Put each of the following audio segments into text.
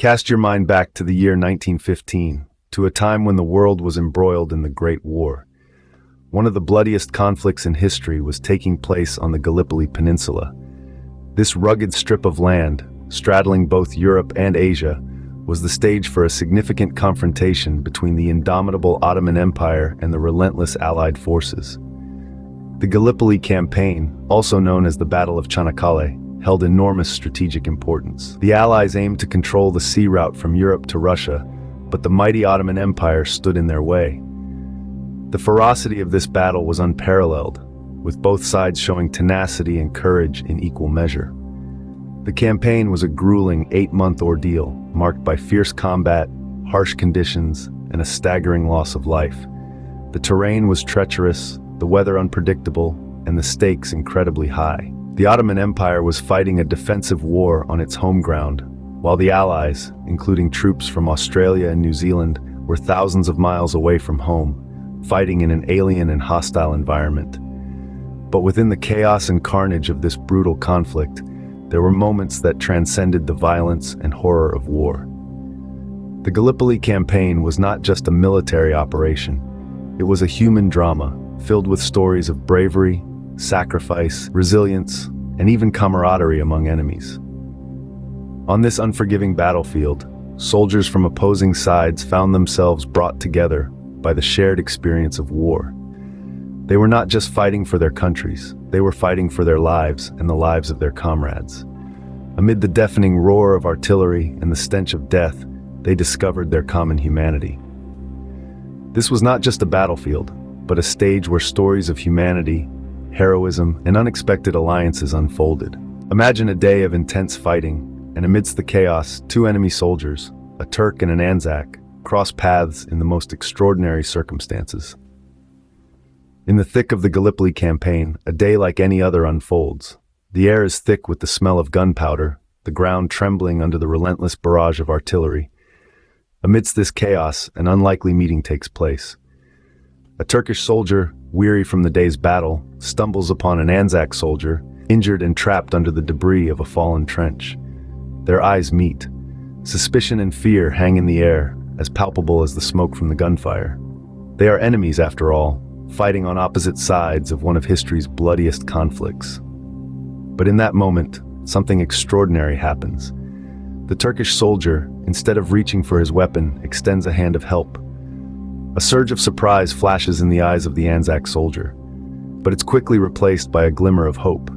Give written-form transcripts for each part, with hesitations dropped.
Cast your mind back to the year 1915, to a time when the world was embroiled in the Great War. One of the bloodiest conflicts in history was taking place on the Gallipoli Peninsula. This rugged strip of land, straddling both Europe and Asia, was the stage for a significant confrontation between the indomitable Ottoman Empire and the relentless Allied forces. The Gallipoli campaign, also known as the Battle of Çanakkale, held enormous strategic importance. The Allies aimed to control the sea route from Europe to Russia, but the mighty Ottoman Empire stood in their way. The ferocity of this battle was unparalleled, with both sides showing tenacity and courage in equal measure. The campaign was a grueling 8-month ordeal, marked by fierce combat, harsh conditions, and a staggering loss of life. The terrain was treacherous, the weather unpredictable, and the stakes incredibly high. The Ottoman Empire was fighting a defensive war on its home ground, while the Allies, including troops from Australia and New Zealand, were thousands of miles away from home, fighting in an alien and hostile environment. But within the chaos and carnage of this brutal conflict, there were moments that transcended the violence and horror of war. The Gallipoli campaign was not just a military operation. It was a human drama, filled with stories of bravery, sacrifice, resilience, and even camaraderie among enemies. On this unforgiving battlefield, soldiers from opposing sides found themselves brought together by the shared experience of war. They were not just fighting for their countries, they were fighting for their lives and the lives of their comrades. Amid the deafening roar of artillery and the stench of death, they discovered their common humanity. This was not just a battlefield, but a stage where stories of humanity, heroism, and unexpected alliances unfolded. Imagine a day of intense fighting, and amidst the chaos, two enemy soldiers, a Turk and an Anzac, cross paths in the most extraordinary circumstances. In the thick of the Gallipoli campaign, a day like any other unfolds. The air is thick with the smell of gunpowder, the ground trembling under the relentless barrage of artillery. Amidst this chaos, an unlikely meeting takes place. A Turkish soldier, weary from the day's battle, stumbles upon an Anzac soldier, injured and trapped under the debris of a fallen trench. Their eyes meet. Suspicion and fear hang in the air, as palpable as the smoke from the gunfire. They are enemies, after all, fighting on opposite sides of one of history's bloodiest conflicts. But in that moment, something extraordinary happens. The Turkish soldier, instead of reaching for his weapon, extends a hand of help. A surge of surprise flashes in the eyes of the Anzac soldier, but it's quickly replaced by a glimmer of hope.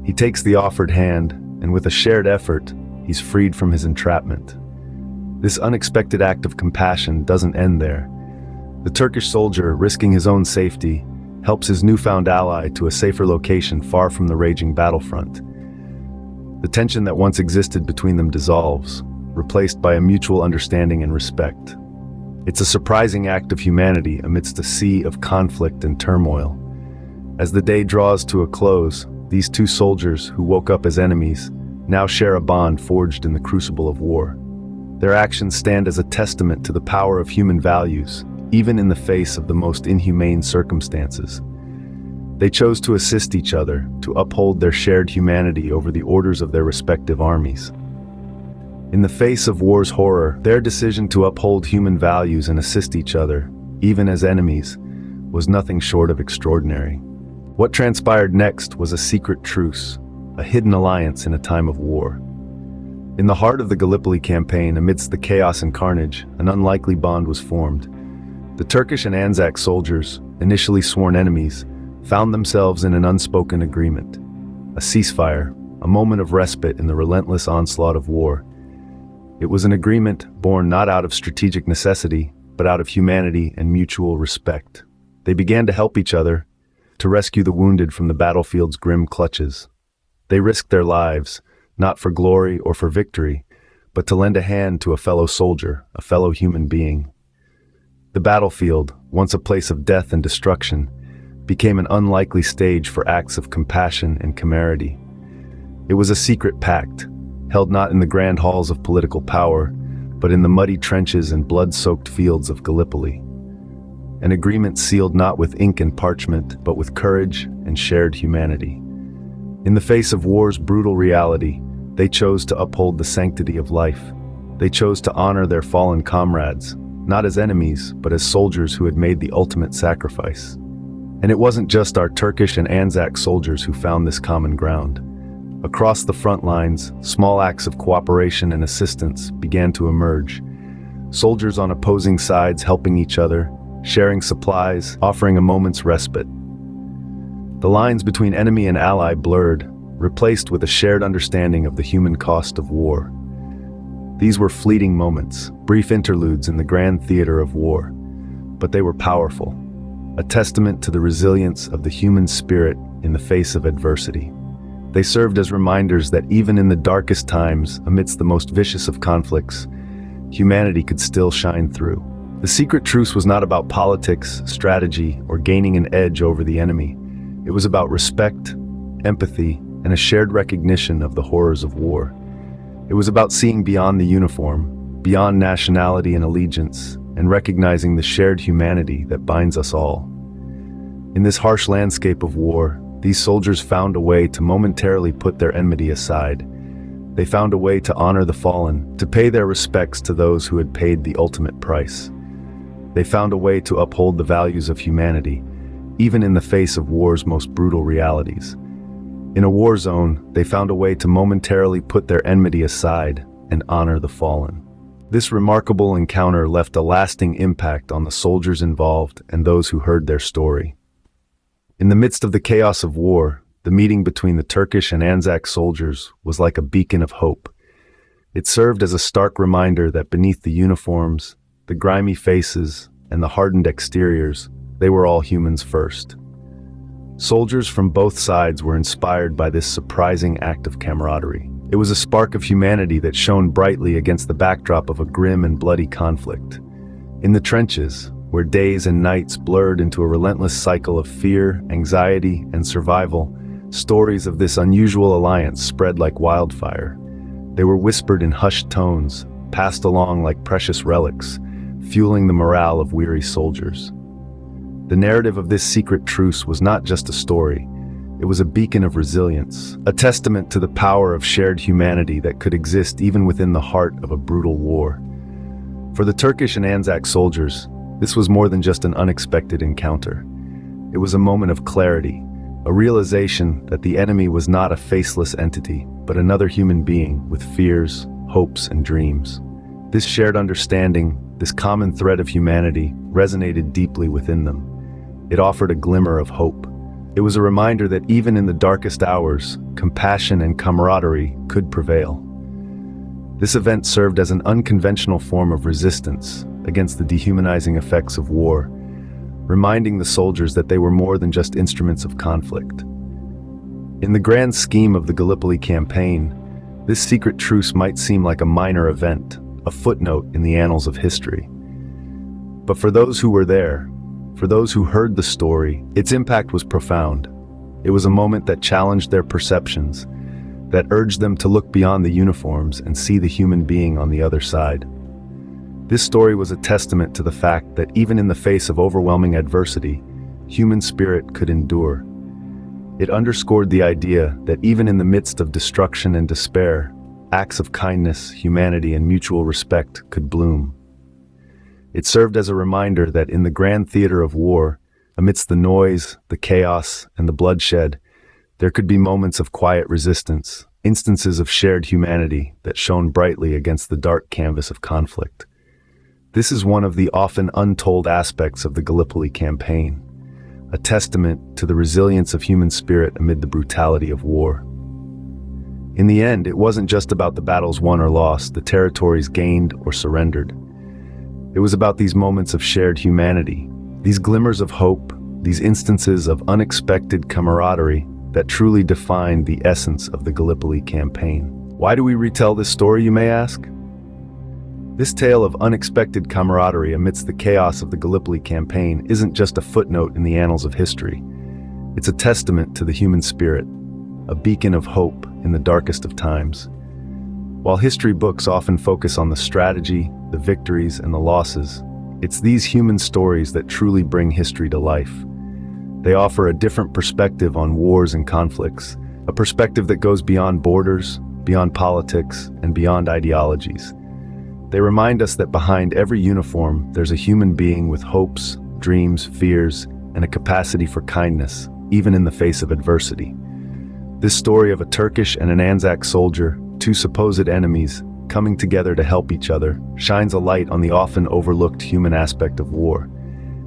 He takes the offered hand, and with a shared effort, he's freed from his entrapment. This unexpected act of compassion doesn't end there. The Turkish soldier, risking his own safety, helps his newfound ally to a safer location far from the raging battlefront. The tension that once existed between them dissolves, replaced by a mutual understanding and respect. It's a surprising act of humanity amidst a sea of conflict and turmoil. As the day draws to a close, these two soldiers, who woke up as enemies, now share a bond forged in the crucible of war. Their actions stand as a testament to the power of human values, even in the face of the most inhumane circumstances. They chose to assist each other, to uphold their shared humanity over the orders of their respective armies. In the face of war's horror, their decision to uphold human values and assist each other, even as enemies, was nothing short of extraordinary. What transpired next was a secret truce, a hidden alliance in a time of war. In the heart of the Gallipoli campaign, amidst the chaos and carnage, an unlikely bond was formed. The Turkish and Anzac soldiers, initially sworn enemies, found themselves in an unspoken agreement. A ceasefire, a moment of respite in the relentless onslaught of war. It was an agreement born not out of strategic necessity, but out of humanity and mutual respect. They began to help each other, to rescue the wounded from the battlefield's grim clutches. They risked their lives, not for glory or for victory, but to lend a hand to a fellow soldier, a fellow human being. The battlefield, once a place of death and destruction, became an unlikely stage for acts of compassion and camaraderie. It was a secret pact, held not in the grand halls of political power, but in the muddy trenches and blood-soaked fields of Gallipoli. An agreement sealed not with ink and parchment, but with courage and shared humanity. In the face of war's brutal reality, they chose to uphold the sanctity of life. They chose to honor their fallen comrades, not as enemies, but as soldiers who had made the ultimate sacrifice. And it wasn't just our Turkish and Anzac soldiers who found this common ground. Across the front lines, small acts of cooperation and assistance began to emerge. Soldiers on opposing sides helping each other, sharing supplies, offering a moment's respite. The lines between enemy and ally blurred, replaced with a shared understanding of the human cost of war. These were fleeting moments, brief interludes in the grand theater of war, but they were powerful, a testament to the resilience of the human spirit in the face of adversity. They served as reminders that even in the darkest times, amidst the most vicious of conflicts, humanity could still shine through. The secret truce was not about politics, strategy, or gaining an edge over the enemy. It was about respect, empathy, and a shared recognition of the horrors of war. It was about seeing beyond the uniform, beyond nationality and allegiance, and recognizing the shared humanity that binds us all. In this harsh landscape of war, these soldiers found a way to momentarily put their enmity aside. They found a way to honor the fallen, to pay their respects to those who had paid the ultimate price. They found a way to uphold the values of humanity, even in the face of war's most brutal realities. In a war zone, they found a way to momentarily put their enmity aside and honor the fallen. This remarkable encounter left a lasting impact on the soldiers involved and those who heard their story. In the midst of the chaos of war, the meeting between the Turkish and Anzac soldiers was like a beacon of hope. It served as a stark reminder that beneath the uniforms, the grimy faces, and the hardened exteriors, they were all humans first. Soldiers from both sides were inspired by this surprising act of camaraderie. It was a spark of humanity that shone brightly against the backdrop of a grim and bloody conflict. In the trenches, where days and nights blurred into a relentless cycle of fear, anxiety, and survival, stories of this unusual alliance spread like wildfire. They were whispered in hushed tones, passed along like precious relics, fueling the morale of weary soldiers. The narrative of this secret truce was not just a story. It was a beacon of resilience, a testament to the power of shared humanity that could exist even within the heart of a brutal war. For the Turkish and Anzac soldiers, this was more than just an unexpected encounter. It was a moment of clarity, a realization that the enemy was not a faceless entity, but another human being with fears, hopes, and dreams. This shared understanding, this common thread of humanity, resonated deeply within them. It offered a glimmer of hope. It was a reminder that even in the darkest hours, compassion and camaraderie could prevail. This event served as an unconventional form of resistance against the dehumanizing effects of war, reminding the soldiers that they were more than just instruments of conflict. In the grand scheme of the Gallipoli campaign, this secret truce might seem like a minor event, a footnote in the annals of history. But for those who were there, for those who heard the story, its impact was profound. It was a moment that challenged their perceptions, that urged them to look beyond the uniforms and see the human being on the other side. This story was a testament to the fact that even in the face of overwhelming adversity, human spirit could endure. It underscored the idea that even in the midst of destruction and despair, acts of kindness, humanity, and mutual respect could bloom. It served as a reminder that in the grand theater of war, amidst the noise, the chaos, and the bloodshed, there could be moments of quiet resistance, instances of shared humanity that shone brightly against the dark canvas of conflict. This is one of the often untold aspects of the Gallipoli campaign, a testament to the resilience of human spirit amid the brutality of war. In the end, it wasn't just about the battles won or lost, the territories gained or surrendered. It was about these moments of shared humanity, these glimmers of hope, these instances of unexpected camaraderie that truly defined the essence of the Gallipoli campaign. Why do we retell this story, you may ask? This tale of unexpected camaraderie amidst the chaos of the Gallipoli campaign isn't just a footnote in the annals of history. It's a testament to the human spirit, a beacon of hope in the darkest of times. While history books often focus on the strategy, the victories, and the losses, it's these human stories that truly bring history to life. They offer a different perspective on wars and conflicts, a perspective that goes beyond borders, beyond politics, and beyond ideologies. They remind us that behind every uniform, there's a human being with hopes, dreams, fears, and a capacity for kindness, even in the face of adversity. This story of a Turkish and an Anzac soldier, two supposed enemies, coming together to help each other, shines a light on the often overlooked human aspect of war.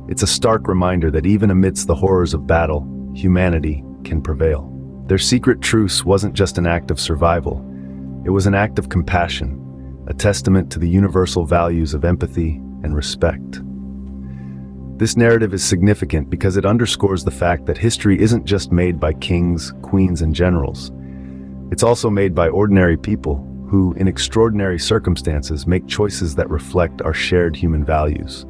It's a stark reminder that even amidst the horrors of battle, humanity can prevail. Their secret truce wasn't just an act of survival. It was an act of compassion, a testament to the universal values of empathy and respect. This narrative is significant because it underscores the fact that history isn't just made by kings, queens, and generals. It's also made by ordinary people who, in extraordinary circumstances, make choices that reflect our shared human values.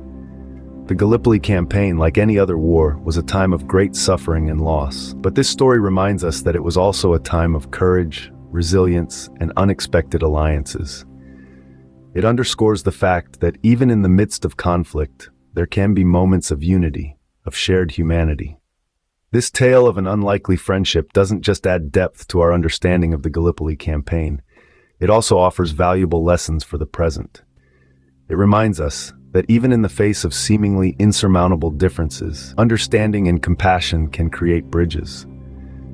The Gallipoli campaign, like any other war, was a time of great suffering and loss, but this story reminds us that it was also a time of courage, resilience, and unexpected alliances. It underscores the fact that even in the midst of conflict, there can be moments of unity, of shared humanity. This tale of an unlikely friendship doesn't just add depth to our understanding of the Gallipoli campaign, it also offers valuable lessons for the present. It reminds us that even in the face of seemingly insurmountable differences, understanding and compassion can create bridges.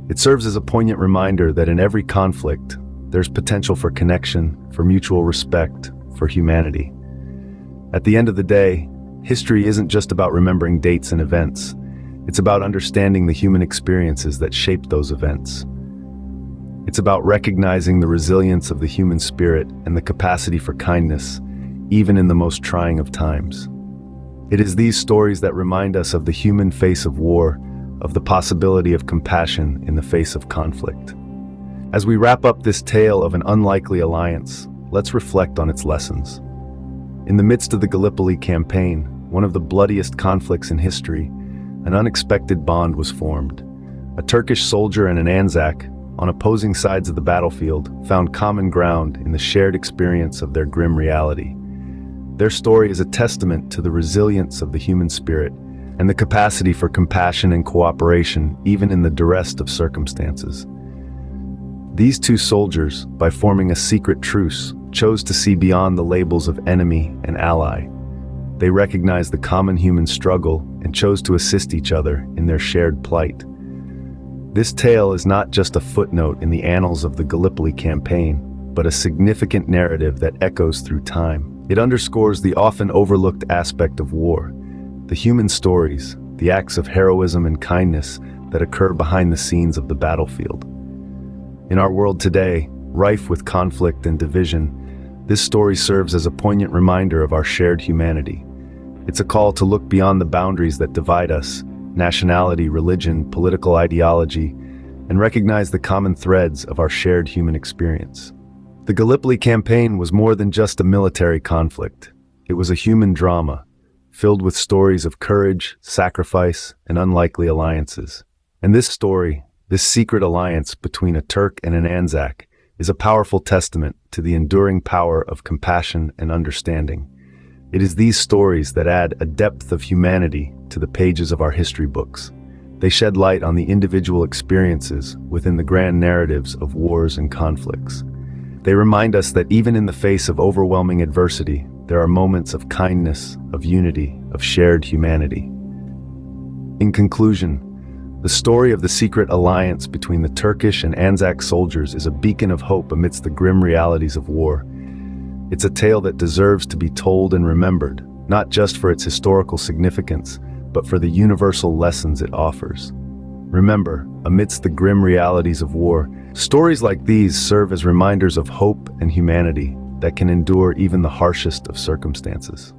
It serves as a poignant reminder that in every conflict, there's potential for connection, for mutual respect, for humanity. At the end of the day, history isn't just about remembering dates and events. It's about understanding the human experiences that shaped those events. It's about recognizing the resilience of the human spirit and the capacity for kindness, even in the most trying of times. It is these stories that remind us of the human face of war, of the possibility of compassion in the face of conflict. As we wrap up this tale of an unlikely alliance, let's reflect on its lessons. In the midst of the Gallipoli campaign, one of the bloodiest conflicts in history, an unexpected bond was formed. A Turkish soldier and an Anzac, on opposing sides of the battlefield, found common ground in the shared experience of their grim reality. Their story is a testament to the resilience of the human spirit and the capacity for compassion and cooperation even in the duress of circumstances. These two soldiers, by forming a secret truce, chose to see beyond the labels of enemy and ally. They recognized the common human struggle and chose to assist each other in their shared plight. This tale is not just a footnote in the annals of the Gallipoli campaign, but a significant narrative that echoes through time. It underscores the often overlooked aspect of war, the human stories, the acts of heroism and kindness that occur behind the scenes of the battlefield. In our world today, rife with conflict and division, this story serves as a poignant reminder of our shared humanity. It's a call to look beyond the boundaries that divide us, nationality, religion, political ideology, and recognize the common threads of our shared human experience. The Gallipoli campaign was more than just a military conflict. It was a human drama, filled with stories of courage, sacrifice, and unlikely alliances. And this story, this secret alliance between a Turk and an Anzac, is a powerful testament to the enduring power of compassion and understanding. It is these stories that add a depth of humanity to the pages of our history books. They shed light on the individual experiences within the grand narratives of wars and conflicts. They remind us that even in the face of overwhelming adversity, there are moments of kindness, of unity, of shared humanity. In conclusion, the story of the secret alliance between the Turkish and Anzac soldiers is a beacon of hope amidst the grim realities of war. It's a tale that deserves to be told and remembered, not just for its historical significance, but for the universal lessons it offers. Remember, amidst the grim realities of war, stories like these serve as reminders of hope and humanity that can endure even the harshest of circumstances.